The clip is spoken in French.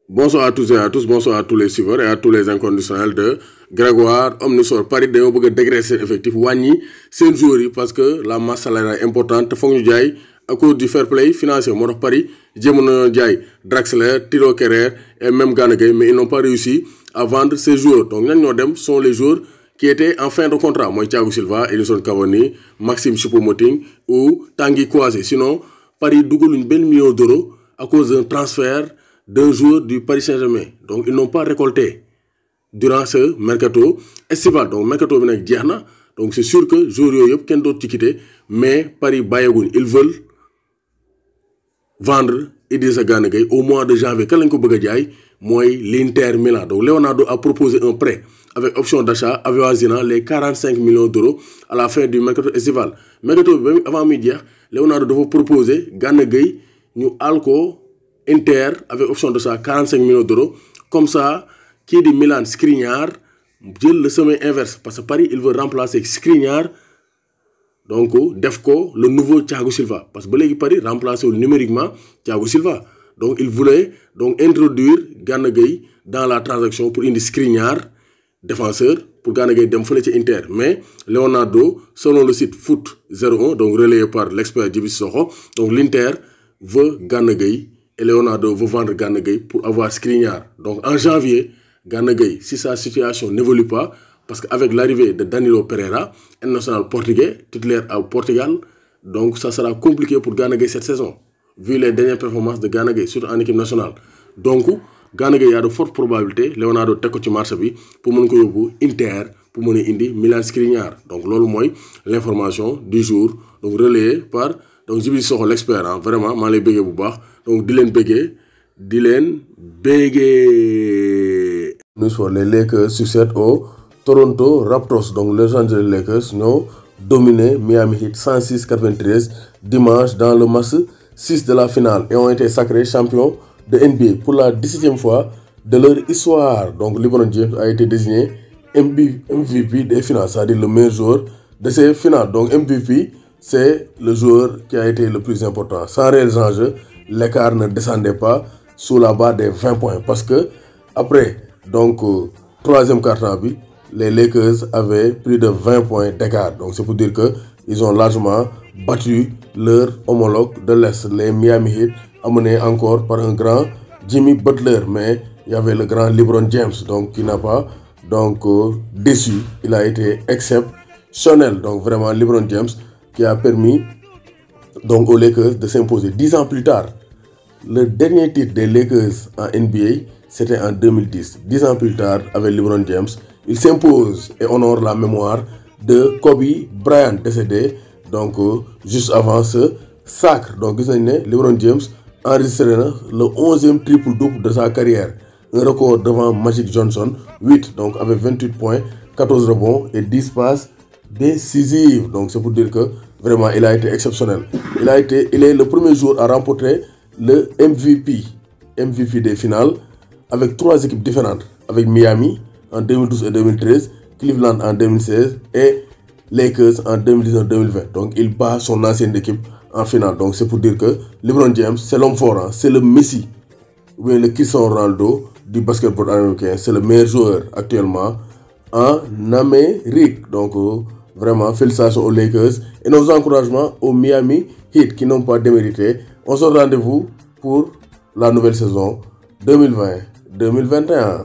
Bonsoir à tous et à tous, bonsoir à tous les suiveurs et à tous les inconditionnels de Grégoire Omnisor. Paris dañoo bëgg a dégraisser effectif wàññi seen joueurs yi parce que la masse salariale est importante te foog ñu jaay à cause du fair play financier moo tax Paris jéem na jaay Draxler, Thilo Kehrer et même Gana Gueye, mais ils n'ont pas réussi à vendre ces joueurs. Donc ñan ñoo dem sont les joueurs qui étaient en fin de contrat mooy Thiago Silva, Edinson Cavani, Maxime Choupo-Moting ou Tanguy Kouasé. Sinon Paris dugaluñ benn million d'euros à cause d'un transfert d'un joueur du Paris Saint-Germain. Donc ils n'ont pas récolté durant ce mercato estival. Donc mercato bi nag jeex na donc c'est sûr que joueurs yooyu yëpp kenn dootu ci quitté mais Paris bàyyeeguñ ils veulent vendre Idrissa Gana Gueye au mois de janvier. Kan lañ ko bëgg a jaay mooy l'Inter Milan. Donc Leonardo a proposé un prêt avec option d'achat avoisinant les 45 millions d'euros à la fin du mercato estival. Mercato bi avant muy jeex Leonardo dafa proposé Gana Gueye ñu àll ko Inter avec option d'achat 45 millions d'euros. Comme ça, qui dit Milan Skriniar, jël le chemin inverse. Parce que Paris, il veut remplacer Skriniar, donc Defco, le nouveau Thiago Silva. Parce que Paris remplacer numériquement Thiago Silva. Donc il voulait donc introduire Gana Gueye dans la transaction pour indi Skriniar, défenseur, pour Gana Gueye dem fële ci Inter. Mais Leonardo, selon le site Foot 01, donc relayé par l'expert Djibi Sissoko, donc l'Inter veut Gana Gueye. Et Leonardo veut vendre Gana Gueye pour avoir Skriniar. Donc en janvier, Gana Gueye, si sa situation n'évolue pas, parce qu'avec l'arrivée de Danilo Pereira, international portugais, titulaire au Portugal, donc ça sera compliqué pour Gana Gueye cette saison, vu les dernières performances de Gana Gueye, surtout en équipe nationale. Donc Gana Gueye, il y a de fortes probabilités, Leonardo teg ko ci marché bi pour mën ko yóbbu Inter, pour mën a indi Milan Skriniar. Donc loolu mooy l'information du jour, donc relayée par donc Djibi Sissoko l'expert, vraiment maa lay bëggee bu baax. Donc di leen bëggee News for les Lakers succèdent au Toronto Raptors. Donc Los Angeles Lakers ñoo dominé Miami Heat 106-93 dimanche dans le match 6 de la finale et ont été sacrés champions de NBA pour la 17e fois de leur histoire. Donc LeBron James a été désigné MVP des finales, c'est-à-dire le meilleur joueur de ces finales. Donc MVP, c'est le joueur qui a été le plus important. Sans réels enjeux, l'écart ne descendait pas sous la barre des 20 points parce que après donc troisième quart-temps, les Lakers avaient plus de 20 points d'écart. Donc c'est pour dire que ils ont largement battu leur homologue de l'Est, les Miami Heat, amenés encore par un grand Jimmy Butler, mais il y avait le grand LeBron James donc qui n'a pas donc déçu. Il a été exceptionnel. Donc vraiment LeBron James qui a permis donc aux Lakers de s'imposer. 10 ans plus tard, le dernier titre des Lakers en NBA, c'était en 2010. 10 ans plus tard, avec LeBron James, il s'impose et honore la mémoire de Kobe Bryant, décédé donc juste avant ce sacre. Donc gis nañ ne LeBron James enregistré le 11e triple-double de sa carrière. Un record devant Magic Johnson, 8, donc avec 28 points, 14 rebonds et 10 passes décisives. Donc c'est pour dire que vraiment, il a été exceptionnel. Il est le premier joueur à remporter le MVP des finales avec 3 équipes différentes. Avec Miami en 2012 et 2013, Cleveland en 2016 et Lakers en 2019-2020. Donc il bat son ancienne équipe en finale. Donc c'est pour dire que LeBron James, c'est l'homme fort, c'est le Messi, ou bien le Cristiano Ronaldo du basketball américain. C'est le meilleur joueur actuellement en Amérique. Donc vraiment, félicitations aux Lakers et nos encouragements aux Miami Heat qui n'ont pas démérité. On se donne rendez-vous pour la nouvelle saison 2020-2021.